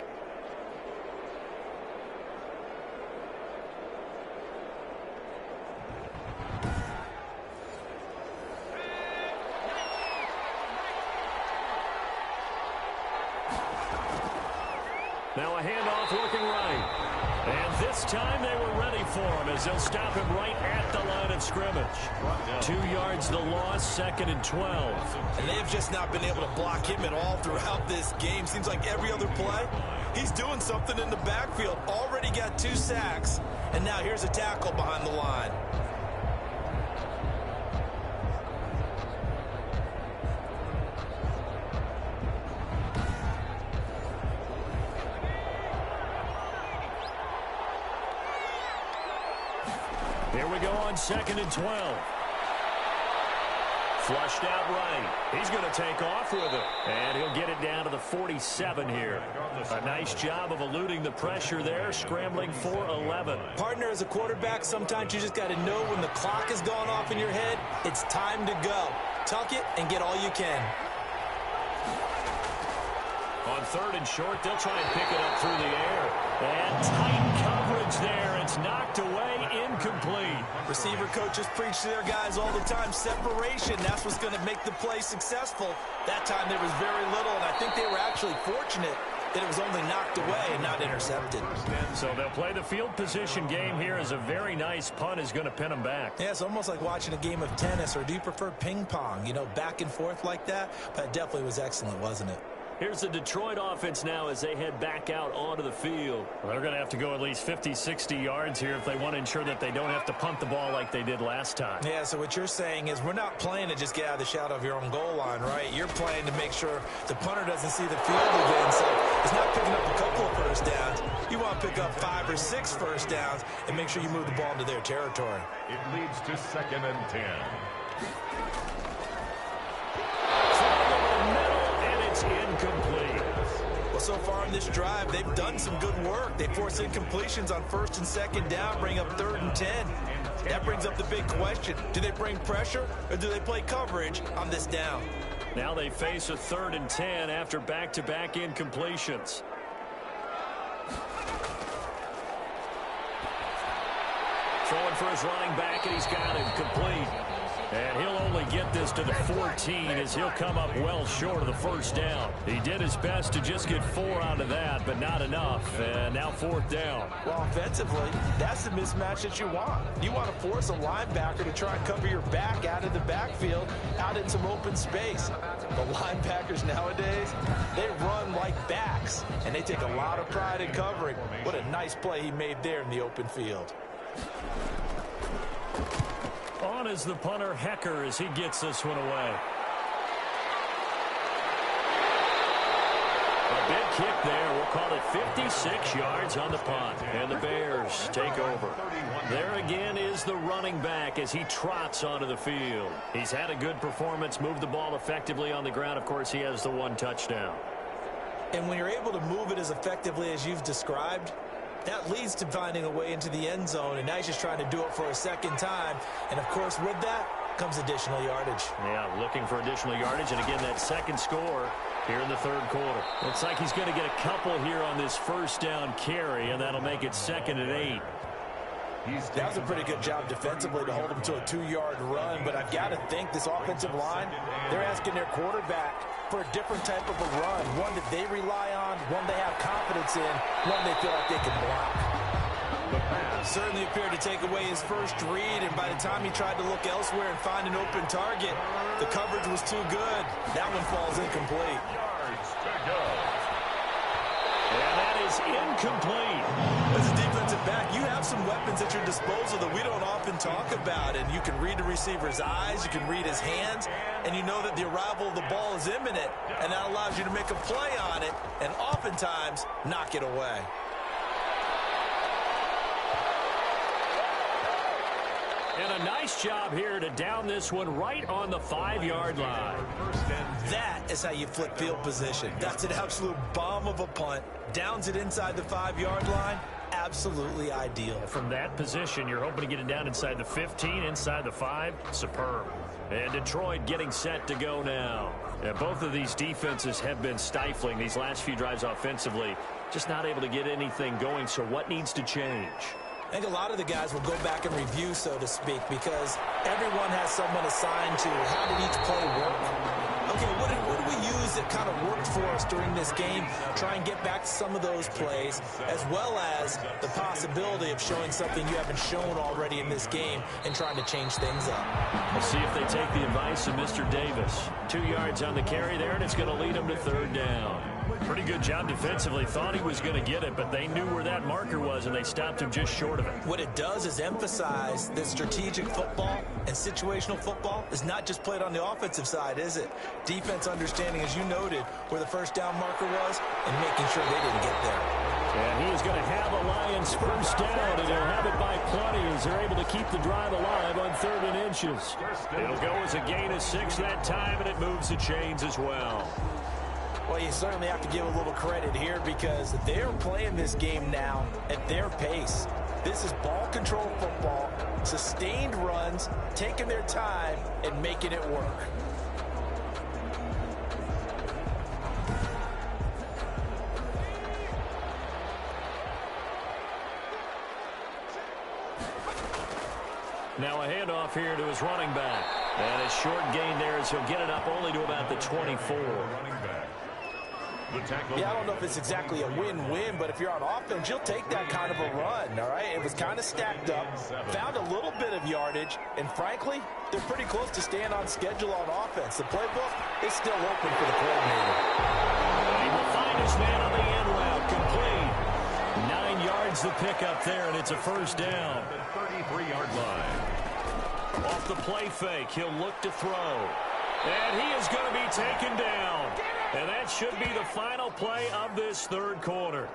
Speaker 2: Now a handoff looking right. And this time they were ready for him as they'll stop him right at the line of scrimmage. 2 yards the loss, 2nd and 12.
Speaker 3: And they've just not been able to block him at all throughout this game. Seems like every other play, he's doing something in the backfield. Already got 2 sacks, and now here's a tackle behind the line.
Speaker 2: Here we go on 2nd and 12. Flushed out right. He's going to take off with it. And he'll get it down to the 47 here. A nice job of eluding the pressure there, scrambling for 11.
Speaker 3: Partner, as a quarterback, sometimes you just got to know when the clock is going off in your head, it's time to go. Tuck it and get all you can.
Speaker 2: On 3rd and short, they'll try and pick it up through the air. And tight coverage there. It's knocked away, incomplete.
Speaker 3: Receiver coaches preach to their guys all the time. Separation, that's what's going to make the play successful. That time there was very little, and I think they were actually fortunate that it was only knocked away and not intercepted.
Speaker 2: So they'll play the field position game here as a very nice punt is going to pin them back.
Speaker 3: Yeah, it's almost like watching a game of tennis, or do you prefer ping pong? You know, back and forth like that? But it definitely was excellent, wasn't it?
Speaker 2: Here's the Detroit offense now as they head back out onto the field. Well, they're going to have to go at least 50, 60 yards here if they want to ensure that they don't have to punt the ball like they did last time.
Speaker 3: Yeah, so what you're saying is we're not playing to just get out of the shadow of your own goal line, right? You're playing to make sure the punter doesn't see the field again. So it's not picking up a couple of first downs. You want to pick up 5 or 6 first downs and make sure you move the ball into their territory.
Speaker 1: It leads to 2nd and 10.
Speaker 2: Incomplete.
Speaker 3: Well, so far in this drive, they've done some good work. They force incompletions on 1st and 2nd down, bring up 3rd and 10. That brings up the big question. Do they bring pressure or do they play coverage on this down?
Speaker 2: Now they face a 3rd and 10 after back-to-back incompletions. Throwing for his running back, and he's got him complete. And he'll only get this to the 14 as he'll come up well short of the first down. He did his best to just get 4 out of that, but not enough. And now 4th down.
Speaker 3: Well, offensively, that's the mismatch that you want. You want to force a linebacker to try and cover your back out of the backfield, out in some open space. The linebackers nowadays, they run like backs, and they take a lot of pride in covering. What a nice play he made there in the open field.
Speaker 2: On is the punter, Hecker, as he gets this one away. A big kick there. We'll call it 56 yards on the punt. And the Bears take over. There again is the running back as he trots onto the field. He's had a good performance, moved the ball effectively on the ground. Of course, he has the 1 touchdown.
Speaker 3: And when you're able to move it as effectively as you've described, that leads to finding a way into the end zone, and now he's just trying to do it for a 2nd time. And, of course, with that comes additional yardage.
Speaker 2: Yeah, looking for additional yardage, and again, that 2nd score here in the 3rd quarter. Looks like he's going to get a couple here on this 1st down carry, and that'll make it 2nd and 8.
Speaker 3: That was a pretty good job defensively to hold him to a 2-yard run, but I've got to think this offensive line, they're asking their quarterback for a different type of a run, one that they rely on, one they have confidence in, one they feel like they can block. Certainly appeared to take away his first read, and by the time he tried to look elsewhere and find an open target, the coverage was too good. That one falls incomplete.
Speaker 1: Yards to go.
Speaker 2: And that is incomplete.
Speaker 3: As a defensive back, you have some weapons at your disposal that we don't often talk about, and you can read the receiver's eyes, you can read his hands, and you know that the arrival of the ball is imminent, and that allows you to make a play on it and oftentimes knock it away.
Speaker 2: And a nice job here to down this one right on the 5-yard line.
Speaker 3: That is how you flip field position. That's an absolute bomb of a punt. Downs it inside the 5-yard line. Absolutely ideal.
Speaker 2: From that position, you're hoping to get it down inside the 15, inside the 5. Superb. And Detroit getting set to go now. Yeah, both of these defenses have been stifling these last few drives offensively. Just not able to get anything going, so what needs to change?
Speaker 3: I think a lot of the guys will go back and review, so to speak, because everyone has someone assigned to how did each play work. Okay, what did we use that kind of worked for us during this game? Try and get back to some of those plays, as well as the possibility of showing something you haven't shown already in this game and trying to change things up.
Speaker 2: We'll see if they take the advice of Mr. Davis. 2 yards on the carry there, and it's going to lead them to 3rd down. Pretty good job defensively. Thought he was going to get it, but they knew where that marker was, and they stopped him just short of it.
Speaker 3: What it does is emphasize that strategic football and situational football is not just played on the offensive side, is it? Defense understanding, as you noted, where the first down marker was and making sure they didn't get there.
Speaker 2: And he is going to have a Lions first down, and he'll have it by plenty as they're able to keep the drive alive on 3rd and inches. It'll go as a gain of 6 that time, and it moves the chains as well.
Speaker 3: Well, you certainly have to give a little credit here because they're playing this game now at their pace. This is ball control football, sustained runs, taking their time and making it work.
Speaker 2: Now a handoff here to his running back. And a short gain there as he'll get it up only to about the 24.
Speaker 3: Yeah, I don't know if it's exactly a win-win, but if you're on offense, you'll take that kind of a run, all right? It was kind of stacked up, found a little bit of yardage, and frankly, they're pretty close to staying on schedule on offense. The playbook is still open for the coordinator.
Speaker 2: He will find his man on the end route, complete. 9 yards the pickup there, and it's a first down.
Speaker 1: 33-yard line.
Speaker 2: Off the play fake, he'll look to throw. And he is going to be taken down. And that should be the final play of this 3rd quarter.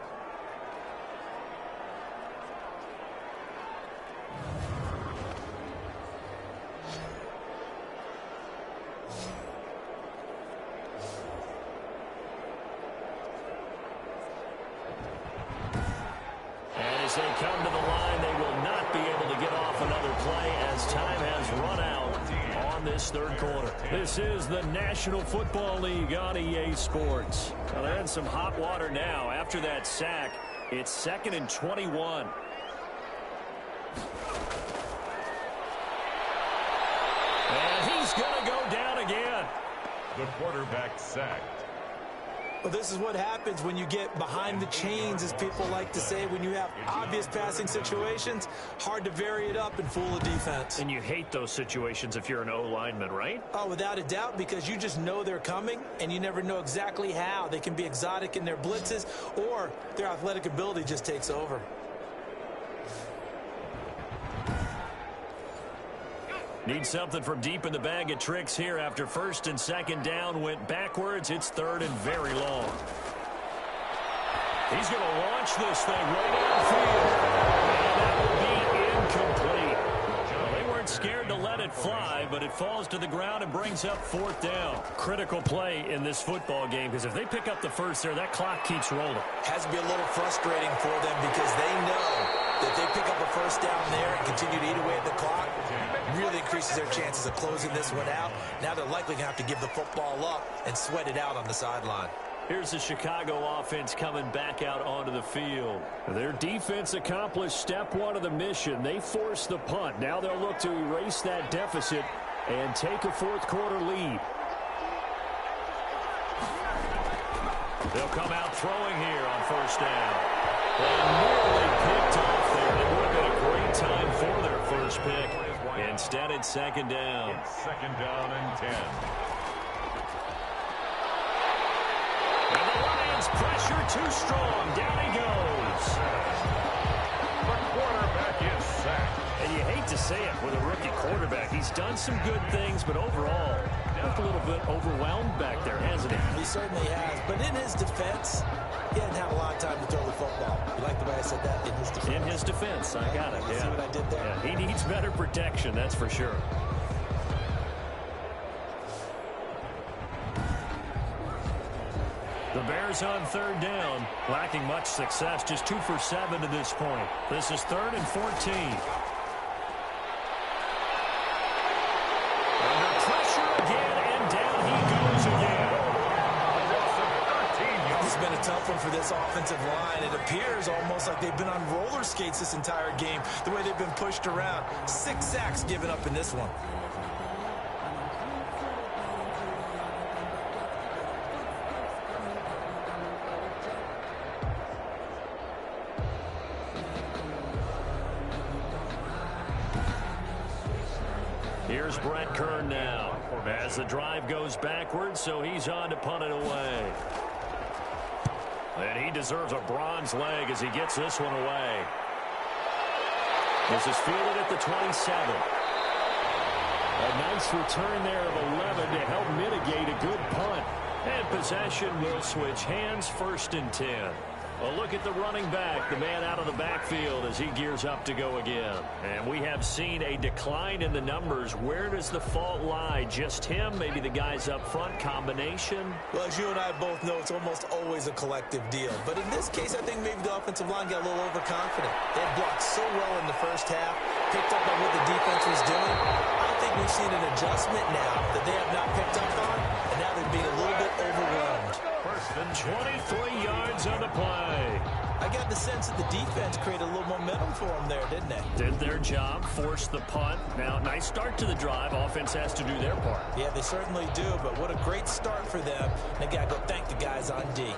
Speaker 2: And as they come to the line, they will not be able to get off another play as time has run out on this 3rd quarter. This is the National Football League on EA Sports. Well, they're in some hot water now. After that sack, it's 2nd and 21. And he's going to go down again.
Speaker 1: The quarterback sacked.
Speaker 3: Well, this is what happens when you get behind the chains, as people like to say. When you have obvious passing situations, hard to vary it up and fool a defense.
Speaker 2: And you hate those situations if you're an O-lineman, right?
Speaker 3: Oh, without a doubt, because you just know they're coming, and you never know exactly how. They can be exotic in their blitzes, or their athletic ability just takes over.
Speaker 2: Need something from deep in the bag of tricks here after 1st and 2nd down went backwards. It's 3rd and very long. He's going to launch this thing right downfield. And that will be incomplete. Well, they weren't scared to let it fly, but it falls to the ground and brings up 4th down. Critical play in this football game because if they pick up the first there, that clock keeps rolling.
Speaker 3: Has to be a little frustrating for them because they know that if they pick up a first down there and continue to eat away at the clock, really increases their chances of closing this one out. Now they're likely going to have to give the football up and sweat it out on the sideline.
Speaker 2: Here's the Chicago offense coming back out onto the field. Their defense accomplished step 1 of the mission. They forced the punt. Now they'll look to erase that deficit and take a 4th quarter lead. They'll come out throwing here on 1st down. And nearly picked off there. It would have been a great time for their first pick. Instead, it's 2nd down.
Speaker 1: It's 2nd down and 10.
Speaker 2: And the Lions pressure too strong. Down he goes.
Speaker 1: The quarterback is sacked.
Speaker 2: And you hate to say it with a rookie quarterback. He's done some good things, but overall, looked a little bit overwhelmed back there, hasn't he?
Speaker 3: He certainly has. But in his defense, he hadn't had a lot of time to throw the football. You like the way I said that? In his defense.
Speaker 2: In his defense. I got it.
Speaker 3: You see what I did there?
Speaker 2: Yeah, he needs better protection, that's for sure. The Bears on 3rd down, lacking much success, just 2 for 7 to this point. This is 3rd and 14. Under pressure again, and down he goes again.
Speaker 3: It's been a tough one for this offensive line. It appears almost like they've been on roller skates this entire game, the way they've been pushed around. 6 sacks given up in this one.
Speaker 2: Here's Brett Kern now as the drive goes backwards, so he's on to punt it away. And he deserves a bronze leg as he gets this one away. This is fielded at the 27. A nice return there of 11 to help mitigate a good punt. And possession will switch hands, 1st and 10. A look at the running back, the man out of the backfield as he gears up to go again. And we have seen a decline in the numbers. Where does the fault lie? Just him? Maybe the guys up front? Combination?
Speaker 3: Well, as you and I both know, it's almost always a collective deal. But in this case, I think maybe the offensive line got a little overconfident. They had blocked so well in the first half, picked up on what the defense was doing. I think we've seen an adjustment now that they have not picked up on, and now they're being a little bit overwhelmed.
Speaker 2: 23 yards on the play.
Speaker 3: I got the sense that the defense created a little momentum for them there, didn't they?
Speaker 2: Did their job, forced the punt. Now, nice start to the drive. Offense has to do their part.
Speaker 3: Yeah, they certainly do, but what a great start for them. They got to go thank the guys on D.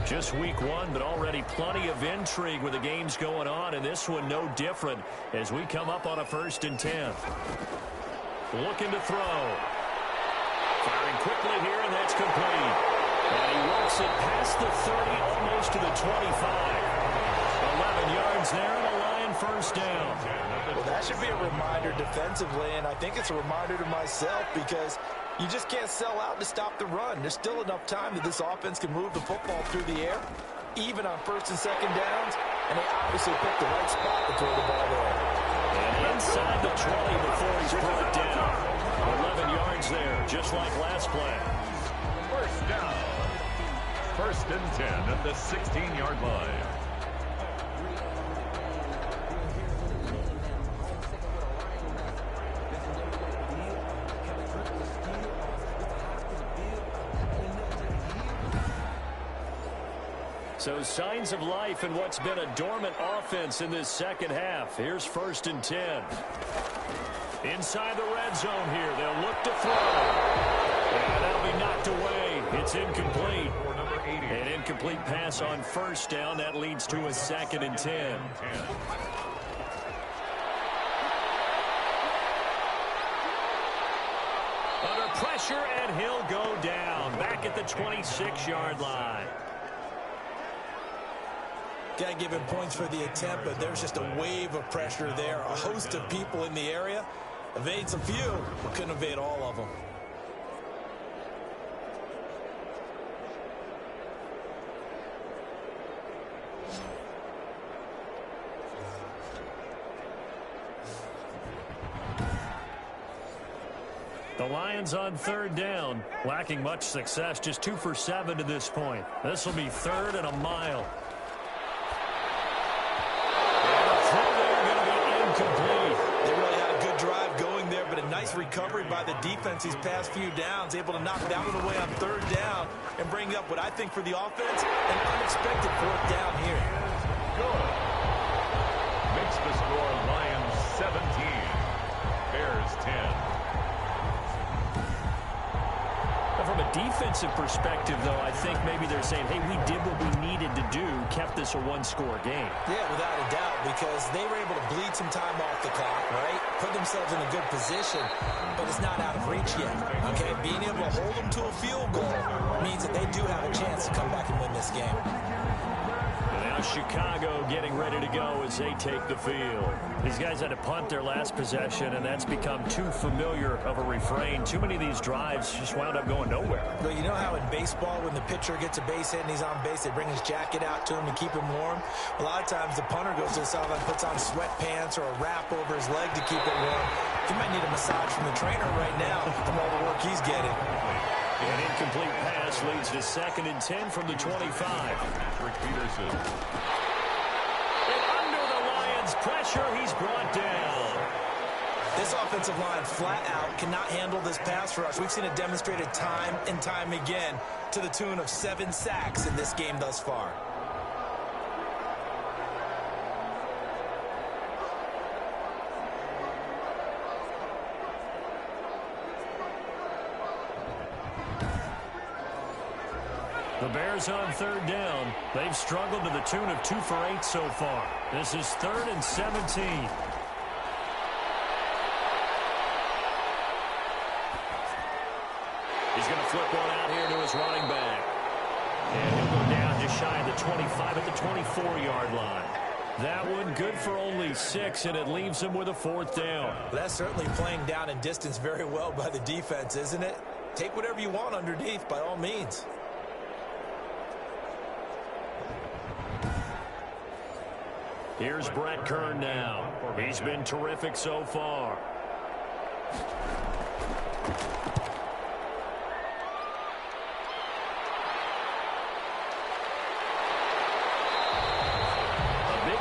Speaker 2: Just week 1, but already plenty of intrigue with the games going on, and this one no different as we come up on a 1st and 10. Looking to throw. Firing quickly here, and that's complete. And he works it past the 30, almost to the 25. 11 yards there, and a Lion 1st down.
Speaker 3: Well, that should be a reminder defensively, and I think it's a reminder to myself because you just can't sell out to stop the run. There's still enough time that this offense can move the football through the air, even on 1st and 2nd downs, and they obviously picked the right spot to throw the ball there.
Speaker 2: And inside the 20 before he's brought down. 11 yards there, just like last play.
Speaker 1: 1st down. 1st and 10 at the 16-yard line.
Speaker 2: So signs of life in what's been a dormant offense in this second half. Here's 1st and 10. Inside the red zone here. They'll look to throw. And that'll be knocked away. It's incomplete. An incomplete pass on 1st down. That leads to a 2nd and 10. Under pressure, and he'll go down. Back at the 26-yard line.
Speaker 3: Got to give him points for the attempt, but there's just a wave of pressure there. A host of people in the area. Evades a few, but couldn't evade all of them.
Speaker 2: The Lions on 3rd down, lacking much success, just 2 for 7 to this point. This will be 3rd and a mile.
Speaker 3: Nice recovery by the defense these past few downs, able to knock that one away on 3rd down and bring up what I think for the offense, an unexpected 4th down here.
Speaker 1: Good. Makes the score Lions 17, Bears 10.
Speaker 2: From a defensive perspective, though, I think maybe they're saying, hey, we did what we needed to do, kept this a 1-score game.
Speaker 3: Yeah, without a doubt, because they were able to bleed some time off the clock, right? Put themselves in a good position, but it's not out of reach yet, okay? Being able to hold them to a field goal means that they do have a chance to come back and win this game.
Speaker 2: And now Chicago getting ready to go as they take the field. These guys had to punt their last possession, and that's become too familiar of a refrain. Too many of these drives just wound up going nowhere.
Speaker 3: Well, you know how in baseball, when the pitcher gets a base hit and he's on base, they bring his jacket out to him to keep him warm? A lot of times the punter goes to the sideline, puts on sweatpants or a wrap over his leg to keep it warm. He might need a massage from the trainer right now from all the work he's getting.
Speaker 2: An incomplete pass leads to 2nd and 10 from the 25.
Speaker 1: Rick Peterson.
Speaker 2: And under the Lions' pressure, he's brought down.
Speaker 3: This offensive line flat out cannot handle this pass rush. We've seen it demonstrated time and time again to the tune of 7 sacks in this game thus far.
Speaker 2: The Bears on 3rd down. They've struggled to the tune of 2 for 8 so far. This is 3rd and 17. He's going to flip one out here to his running back. And he'll go down just shy of the 25 at the 24-yard line. That one good for only 6, and it leaves him with a 4th down.
Speaker 3: That's certainly playing down in distance very well by the defense, isn't it? Take whatever you want underneath, by all means.
Speaker 2: Here's Brett Kern now. He's been terrific so far.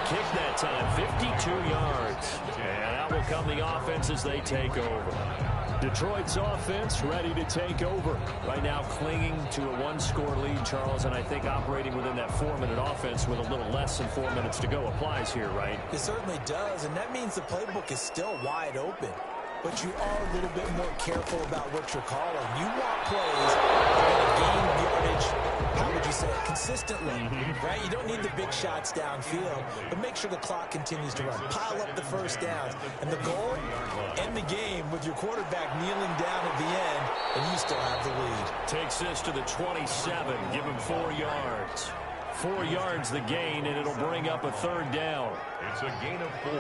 Speaker 2: Kick that time, 52 yards. And out will come the offense as they take over. Detroit's offense ready to take over. Right now clinging to a 1-score lead, Charles, and I think operating within that 4-minute offense with a little less than 4 minutes to go applies here, right?
Speaker 3: It certainly does, and that means the playbook is still wide open. But you are a little bit more careful about what you're calling. You want plays that are going to gain yardage, how would you say it, consistently, right? You don't need the big shots downfield, but make sure the clock continues to run. Pile up the first downs. And the goal, end the game with your quarterback kneeling down at the end, and you still have the lead.
Speaker 2: Takes this to the 27, give him 4 yards. 4 yards the gain, and it'll bring up a 3rd down.
Speaker 1: It's a gain of 4.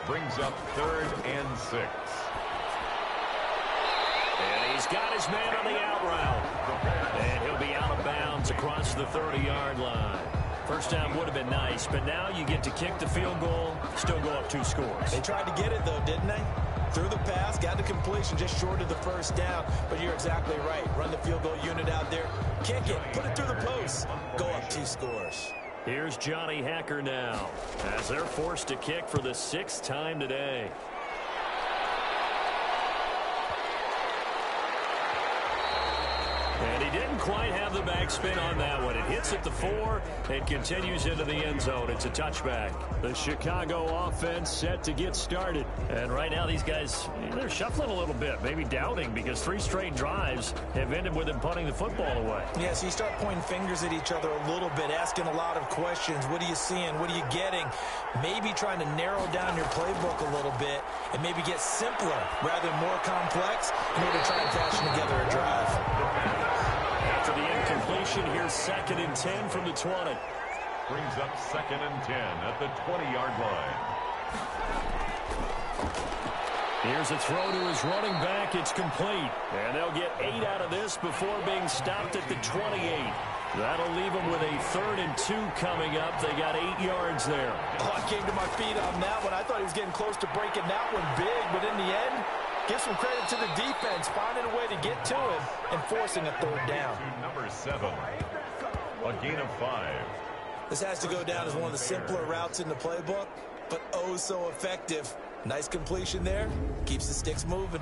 Speaker 1: Brings up 3rd and 6.
Speaker 2: And he's got his man on the out route. And he'll be out of bounds across the 30-yard line. First down would have been nice, but now you get to kick the field goal, still go up 2 scores.
Speaker 3: They tried to get it, though, didn't they? Threw the pass, got the completion just short of the first down. But you're exactly right. Run the field goal unit out there. Kick it. Put it through the post. Go up 2 scores.
Speaker 2: Here's Johnny Hacker now as they're forced to kick for the 6th time today. And he didn't quite have the backspin on that one. It hits at the 4 and continues into the end zone. It's a touchback. The Chicago offense set to get started. And right now these guys, they're shuffling a little bit, maybe doubting, because 3 straight drives have ended with them punting the football away.
Speaker 3: Yeah, so you start pointing fingers at each other a little bit, asking a lot of questions. What are you seeing? What are you getting? Maybe trying to narrow down your playbook a little bit and maybe get simpler rather than more complex in order to try and fashion together a drive.
Speaker 2: After the incompletion, here's 2nd and 10 from the 20.
Speaker 1: Brings up 2nd and 10 at the 20-yard line.
Speaker 2: Here's a throw to his running back. It's complete. And they'll get 8 out of this before being stopped at the 28. That'll leave them with a 3rd and 2 coming up. They got 8 yards there.
Speaker 3: Oh, I came to my feet on that one. I thought he was getting close to breaking that one big, but in the end, give some credit to the defense, finding a way to get to him and forcing a 3rd down.
Speaker 1: Number 7, a gain of 5.
Speaker 3: This has to go down as one of the simpler routes in the playbook, but oh so effective. Nice completion there. Keeps the sticks moving.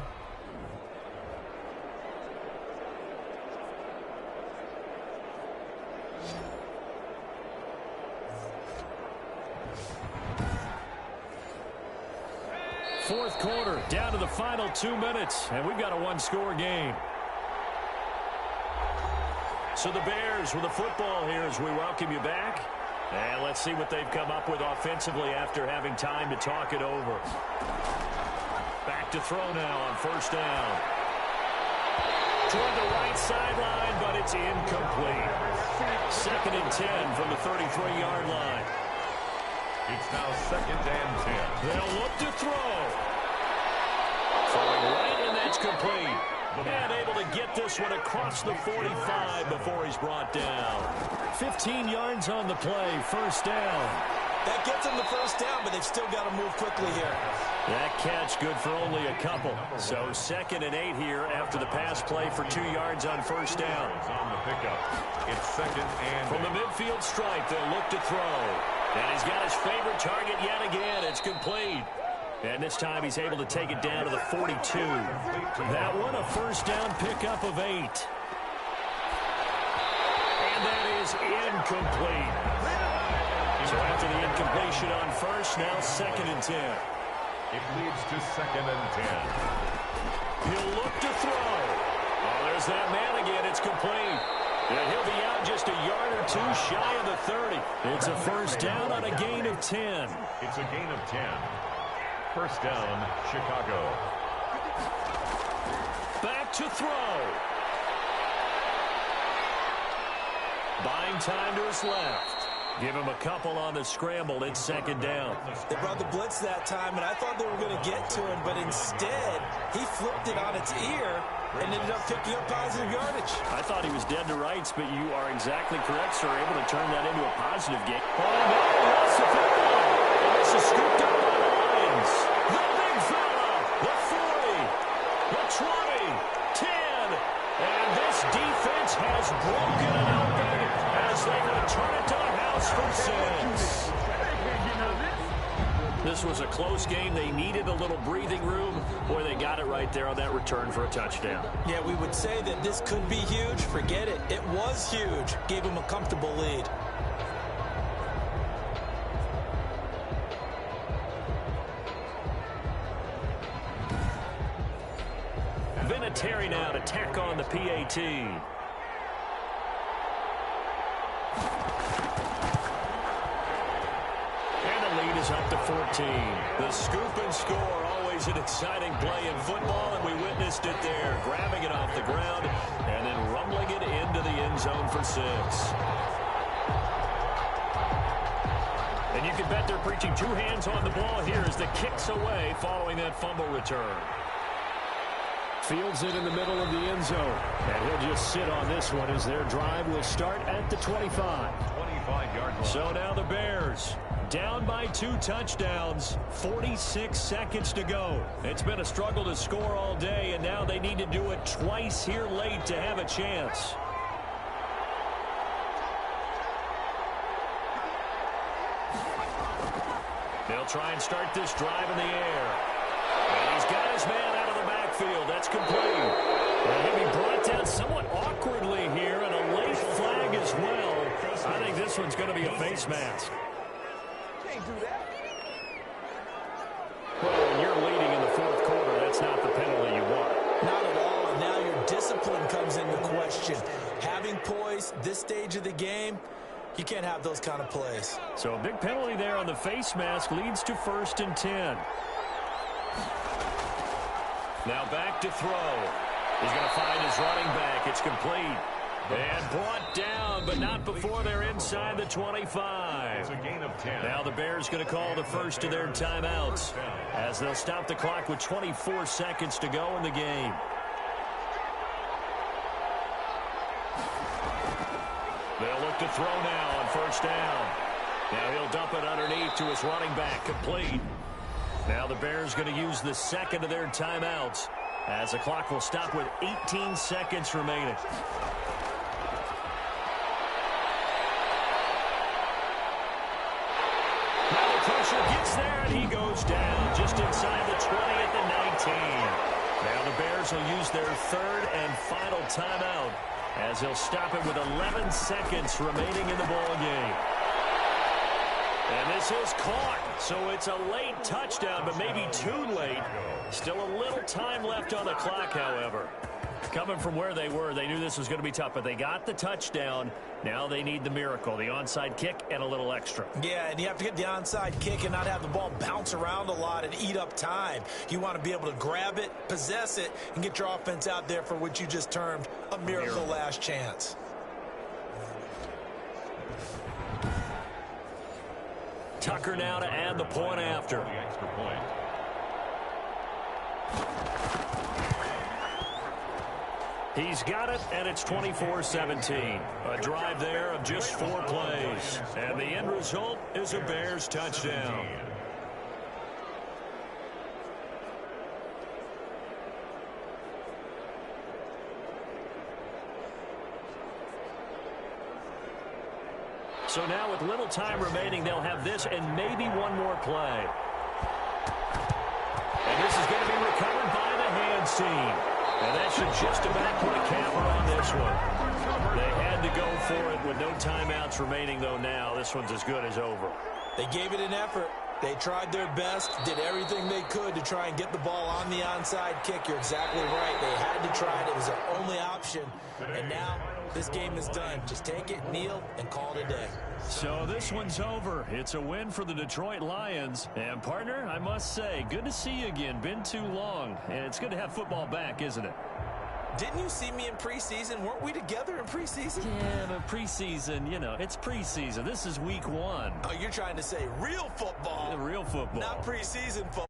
Speaker 2: Fourth quarter, down to the final 2 minutes, and we've got a 1-score game. So the Bears with the football here as we welcome you back. And let's see what they've come up with offensively after having time to talk it over. Back to throw now on 1st down. Toward the right sideline, but it's incomplete. 2nd and 10 from the 33-yard line.
Speaker 1: It's now 2nd and 10.
Speaker 2: They'll look to throw. Throwing right, and that's complete. And able to get this one across the 45 before he's brought down. 15 yards on the play, 1st down.
Speaker 3: That gets them the 1st down, but they've still got to move quickly here.
Speaker 2: That catch good for only a couple. So 2nd and 8 here after the pass play for 2 yards on 1st down.
Speaker 1: On the pickup, it's 2nd and
Speaker 2: from the midfield stripe, they'll look to throw. And he's got his favorite target yet again. It's complete. And this time he's able to take it down to the 42. That one a 1st down pickup of 8. And that is incomplete. So after the incompletion on 1st, now 2nd and 10.
Speaker 1: it leads to 2nd and 10.
Speaker 2: He'll look to throw. Oh, there's that man again. It's complete. And he'll be out just a yard or 2 shy of the 30. It's a 1st down on a gain of 10.
Speaker 1: It's a gain of 10. 1st down, Chicago.
Speaker 2: Back to throw. Buying time to his left. Give him a couple on the scramble. It's second down.
Speaker 3: They brought the blitz that time, and I thought they were going to get to him, but instead, he flipped it on its ear and ended up picking up positive yardage.
Speaker 2: I thought he was dead to rights, but you are exactly correct, sir. Able to turn that into a positive game. Oh, no, that's the football. This is scooped up by the Lions. The big fella, the 40, the 20, 10, and this defense has broken it open as they return it to the house for 6. This was a close game. They needed a little breathing room. Boy, they got it right there on that return for a touchdown.
Speaker 3: Yeah, we would say that this could be huge. Forget it. It was huge. Gave him a comfortable lead.
Speaker 2: Vinatieri now to tack on the PAT. Up to 14. The scoop and score, always an exciting play in football, and we witnessed it there, grabbing it off the ground and then rumbling it into the end zone for 6. And you can bet they're preaching two hands on the ball here as the kick's away following that fumble return. Fields it in the middle of the end zone, and he'll just sit on this one as their drive will start at the 25.
Speaker 1: 25-yard line.
Speaker 2: So now the Bears down by 2 touchdowns, 46 seconds to go. It's been a struggle to score all day, and now they need to do it twice here late to have a chance. They'll try and start this drive in the air. And he's got his man out of the backfield. That's complete. And he'll be brought down somewhat awkwardly here, and a late flag as well. I think this one's going to be a face mask. Well, when you're leading in the fourth quarter, that's not the penalty you want.
Speaker 3: Not at all, and now your discipline comes into question. Having poise this stage of the game, you can't have those kind of plays.
Speaker 2: So a big penalty there on the face mask leads to 1st and 10. Now back to throw. He's going to find his running back. It's complete. And brought down, but not before they're inside the 25.
Speaker 1: It's a gain of 10.
Speaker 2: Now the Bears going to call the first of their timeouts as they'll stop the clock with 24 seconds to go in the game. They'll look to throw now on 1st down. Now he'll dump it underneath to his running back, complete. Now the Bears going to use the second of their timeouts as the clock will stop with 18 seconds remaining. Pressure gets there, and he goes down just inside the 20 at the 19. Now the Bears will use their 3rd and final timeout as they'll stop it with 11 seconds remaining in the ball game. And this is caught, so it's a late touchdown, but maybe too late. Still a little time left on the clock, however. Coming from where they were, they knew this was going to be tough, but they got the touchdown. Now they need the miracle, the onside kick and a little extra.
Speaker 3: Yeah, and you have to get the onside kick and not have the ball bounce around a lot and eat up time. You want to be able to grab it, possess it, and get your offense out there for what you just termed a miracle last chance.
Speaker 2: Tucker now to add the point after.
Speaker 1: The extra point.
Speaker 2: He's got it, and it's 24-17. A drive there of just 4 plays. And the end result is a Bears touchdown. So now with little time remaining, they'll have this and maybe one more play. And this is going to be recovered by the hands team. And that should just about put a capper on this one. They had to go for it with no timeouts remaining, though, now. This one's as good as over.
Speaker 3: They gave it an effort. They tried their best, did everything they could to try and get the ball on the onside kick. You're exactly right. They had to try it. It was their only option. And now this game is done. Just take it, kneel, and call it a day.
Speaker 2: So this one's over. It's a win for the Detroit Lions. And, partner, I must say, good to see you again. Been too long. And it's good to have football back, isn't it?
Speaker 3: Didn't you see me in preseason? Weren't we together in preseason?
Speaker 2: Yeah, but preseason, you know, it's preseason. This is week 1.
Speaker 3: Oh, you're trying to say real football.
Speaker 2: Real football.
Speaker 3: Not preseason football.